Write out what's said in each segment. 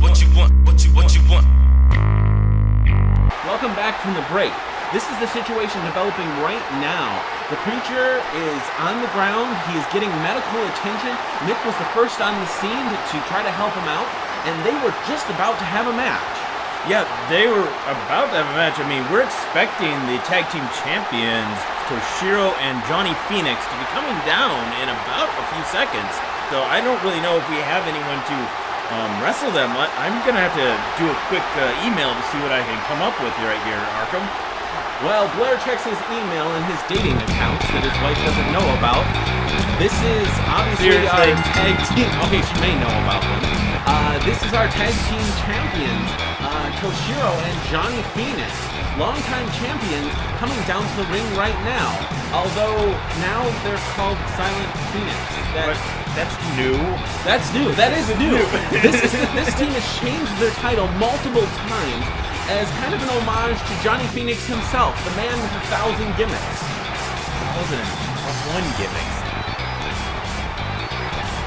Welcome back from the break. This is the situation developing right now. The preacher is on the ground. He is getting medical attention. Nick was the first on the scene to try to help him out, and they were just about to have a match. Yeah, they were about to have a match. I mean, we're expecting the tag team champions, Toshiro and Johnny Phoenix, to be coming down in about a few seconds. So I don't really know if we have anyone to wrestle them. I'm going to have to do a quick email to see what I can come up with right here, Arkham. Well, Blair checks his email and his dating accounts that his wife doesn't know about. This is obviously our tag team. Okay, she may know about them. This is our tag team champions, Toshiro and Johnny Phoenix, longtime champions, coming down to the ring right now. Although now they're called Silent Phoenix. That's new. That's new. That is new. This team has changed their title multiple times as kind of an homage to Johnny Phoenix himself, the man with 1,000 gimmicks. 1,001 gimmicks.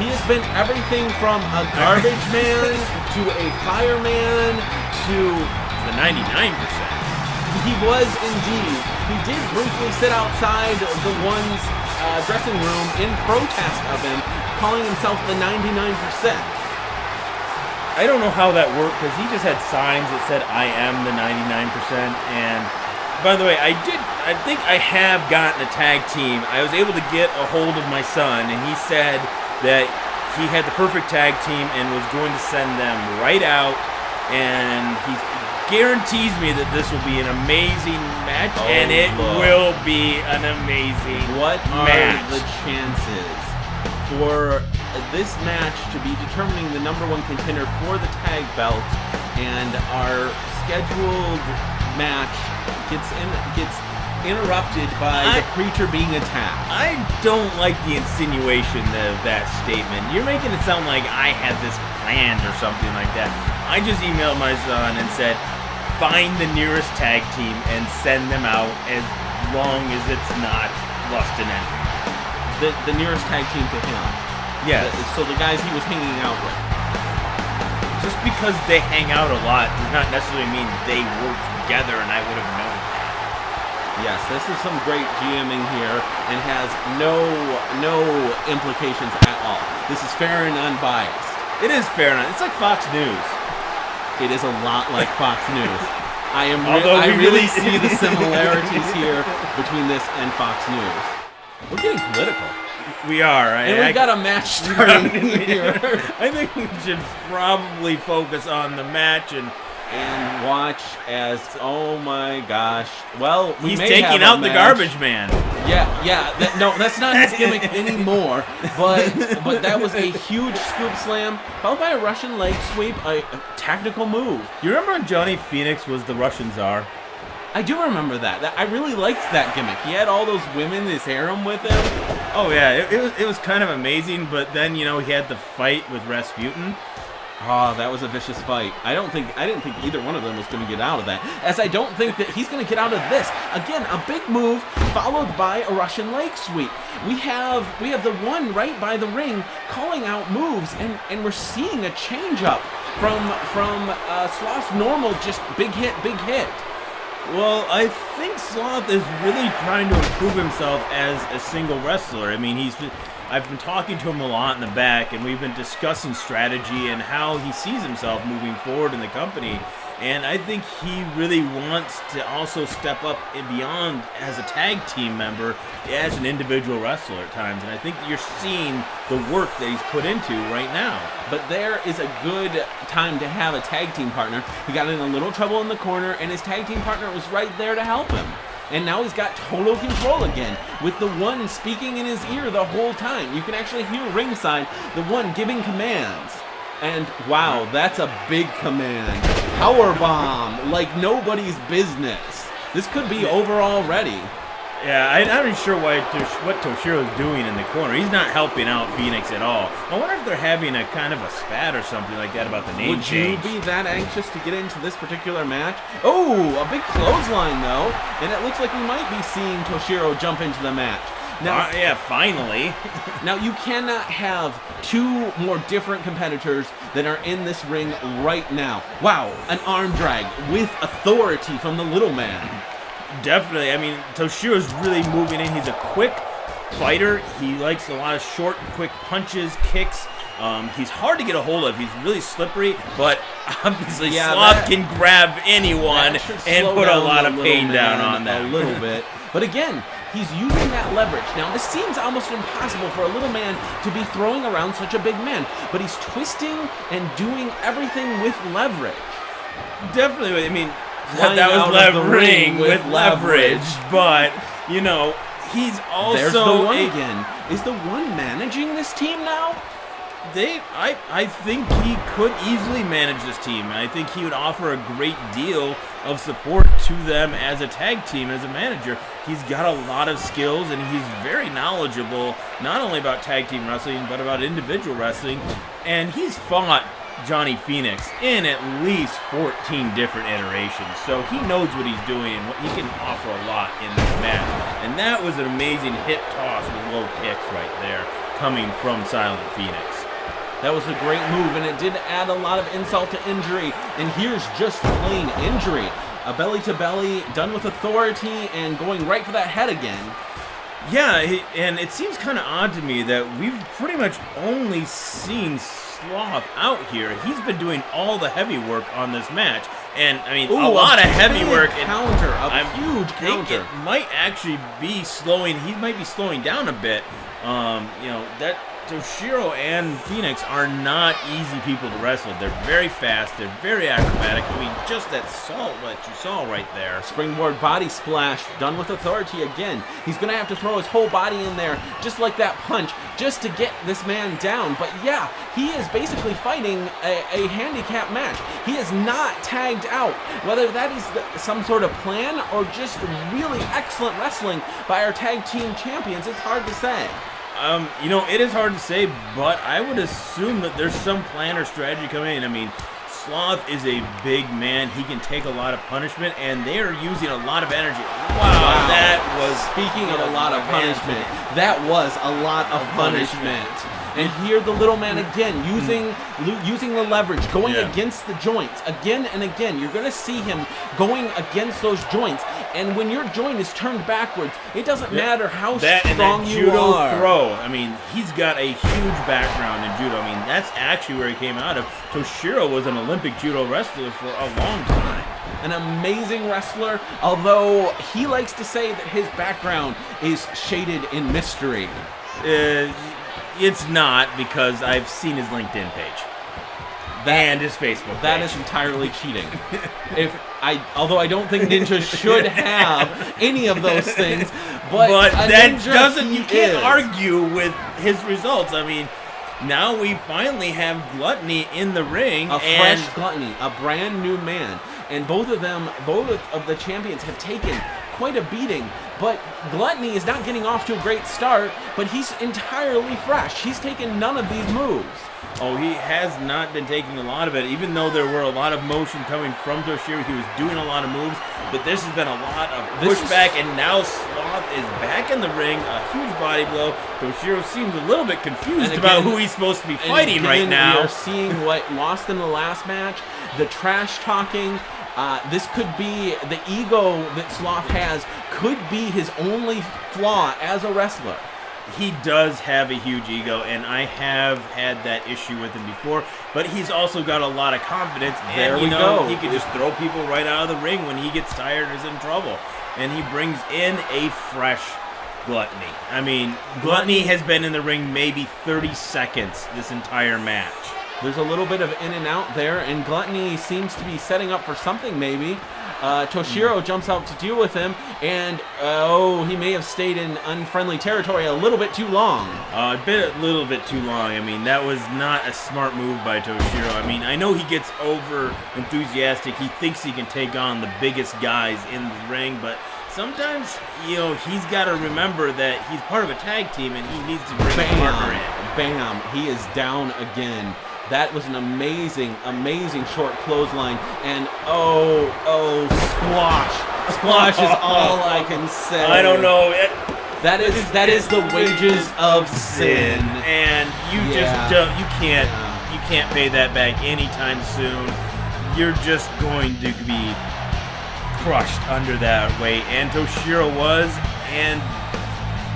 He has been everything from a garbage man to a fireman to the 99%. He was indeed. He did briefly sit outside the one's dressing room in protest of him, calling himself the 99%. I don't know how that worked, because he just had signs that said, I am the 99%, and by the way, I think I have gotten a tag team. I was able to get a hold of my son, and he said that he had the perfect tag team and was going to send them right out, and he guarantees me that this will be an amazing match, and it will be an amazing match. What are the chances for this match to be determining the number one contender for the tag belt, and our scheduled match gets interrupted by the preacher being attacked? I don't like the insinuation of that statement. You're making it sound like I had this planned or something like that. I just emailed my son and said, find the nearest tag team and send them out as long as it's not Lust and Envy. The nearest tag team to him. Yes. So the guys he was hanging out with. Just because they hang out a lot does not necessarily mean they work together, and I would have known that. Yes, this is some great GMing here, and has no implications at all. This is fair and unbiased. It is fair and it's like Fox News. It is a lot like Fox News. I really see the similarities here between this and Fox News. We're getting political. We are. And we've got a match starting here. I think we should probably focus on the match and watch as, oh my gosh. Well, he's taking out the garbage man. Yeah. That's not his gimmick anymore. But that was a huge scoop slam, followed by a Russian leg sweep, a tactical move. You remember when Johnny Phoenix was the Russian Tsar? I do remember that. I really liked that gimmick. He had all those women, his harem with him. Oh yeah, it was kind of amazing. But then he had the fight with Rasputin. Oh, that was a vicious fight. I didn't think either one of them was going to get out of that. As I don't think that he's going to get out of this. Again, a big move followed by a Russian leg sweep. We have the one right by the ring calling out moves, and we're seeing a change up from Sloth's normal just big hit. Well, I think Sloth is really trying to improve himself as a single wrestler. I mean, I've been talking to him a lot in the back, and we've been discussing strategy and how he sees himself moving forward in the company. And I think he really wants to also step up and beyond as a tag team member, as an individual wrestler at times. And I think that you're seeing the work that he's put into right now. But there is a good time to have a tag team partner. He got in a little trouble in the corner, and his tag team partner was right there to help him. And now he's got total control again, with the one speaking in his ear the whole time. You can actually hear ringside the one giving commands. And wow, that's a big command. Powerbomb like nobody's business. This could be over already. Yeah, I'm not even sure what Toshiro's doing in the corner. He's not helping out Phoenix at all. I wonder if they're having a kind of a spat or something like that about the name change. Would you be that anxious to get into this particular match? Oh, a big clothesline though, and it looks like we might be seeing Toshiro jump into the match. Now, yeah, finally. Now, you cannot have two more different competitors that are in this ring right now. Wow, an arm drag with authority from the little man. Definitely. I mean, Toshiro's really moving in. He's a quick fighter. He likes a lot of short, quick punches, kicks. He's hard to get a hold of. He's really slippery, but obviously Sloth can grab anyone and put a lot of pain down on them. A little bit. But again, he's using that leverage. Now, this seems almost impossible for a little man to be throwing around such a big man, but he's twisting and doing everything with leverage. Definitely. I mean, that was levering with leverage, but, you know, he's also... There's the one again. Is the one managing this team now? I think he could easily manage this team. I think he would offer a great deal of support to them as a tag team, as a manager. He's got a lot of skills, and he's very knowledgeable, not only about tag team wrestling, but about individual wrestling. And he's fought Johnny Phoenix in at least 14 different iterations. So he knows what he's doing, and he can offer a lot in this match. And that was an amazing hip toss with low kicks right there, coming from Silent Phoenix. That was a great move, and it did add a lot of insult to injury. And here's just plain injury. A belly-to-belly, done with authority, and going right for that head again. Yeah, and it seems kind of odd to me that we've pretty much only seen Sloth out here. He's been doing all the heavy work on this match. And, I mean, a lot of heavy work. Counter, huge counter. It might actually be slowing. He might be slowing down a bit. You know, that Toshiro and Phoenix are not easy people to wrestle. They're very fast. They're very acrobatic. I mean, just that salt that you saw right there. Springboard body splash, done with authority again. He's going to have to throw his whole body in there, just like that punch, just to get this man down. But yeah, he is basically fighting a handicap match. He is not tagged out. Whether that is some sort of plan or just really excellent wrestling by our tag team champions, it's hard to say. You know, it is hard to say, but I would assume that there's some plan or strategy coming in. I mean, Sloth is a big man. He can take a lot of punishment, and they are using a lot of energy. Wow. That was... Speaking of a lot of punishment, that was a lot of punishment. And here the little man again, using the leverage, going against the joints again and again. You're going to see him going against those joints. And when your joint is turned backwards, it doesn't matter how strong you are. Judo throw. I mean, he's got a huge background in judo. I mean, that's actually where he came out of. Toshiro was an Olympic judo wrestler for a long time. An amazing wrestler, although he likes to say that his background is shaded in mystery. It's not, because I've seen his LinkedIn page and his Facebook page. That is entirely cheating. Although I don't think Ninja should have any of those things, but that doesn't. You can't argue with his results. I mean, now we finally have Gluttony in the ring, fresh Gluttony, a brand new man, and both of the champions have taken quite a beating, but Gluttony is not getting off to a great start, but he's entirely fresh. He's taken none of these moves. Oh, he has not been taking a lot of it, even though there were a lot of motion coming from Toshiro. He was doing a lot of moves, but this has been a lot of pushback, and now Sloth is back in the ring, a huge body blow. Toshiro seems a little bit confused about who he's supposed to be fighting right now. We are seeing what lost in the last match, the trash talking. This could be the ego that Sloth has, could be his only flaw as a wrestler. He does have a huge ego, and I have had that issue with him before, but he's also got a lot of confidence, and you know, he can just throw people right out of the ring when he gets tired or is in trouble. And he brings in a fresh Gluttony. I mean, Gluttony has been in the ring maybe 30 seconds this entire match. There's a little bit of in and out there, and Gluttony seems to be setting up for something maybe. Toshiro jumps out to deal with him, and he may have stayed in unfriendly territory a little bit too long. A little bit too long. I mean, that was not a smart move by Toshiro. I mean, I know he gets over enthusiastic. He thinks he can take on the biggest guys in the ring, but sometimes, you know, he's got to remember that he's part of a tag team, and he needs to bring a partner in. Bam! He is down again. That was an amazing, amazing short clothesline. And squash. Squash is all I can say. I don't know. That is the wages of sin. And you just don't, you can't pay that back anytime soon. You're just going to be crushed under that weight. And Toshiro was, and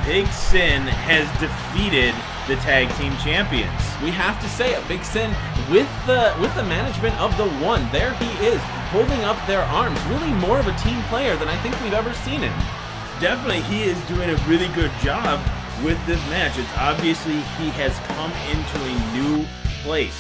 Big Sin has defeated the tag team champions. We have to say it, Big Sin with the management of the One. There he is, holding up their arms. Really more of a team player than I think we've ever seen him. Definitely, he is doing a really good job with this match. It's obviously he has come into a new place.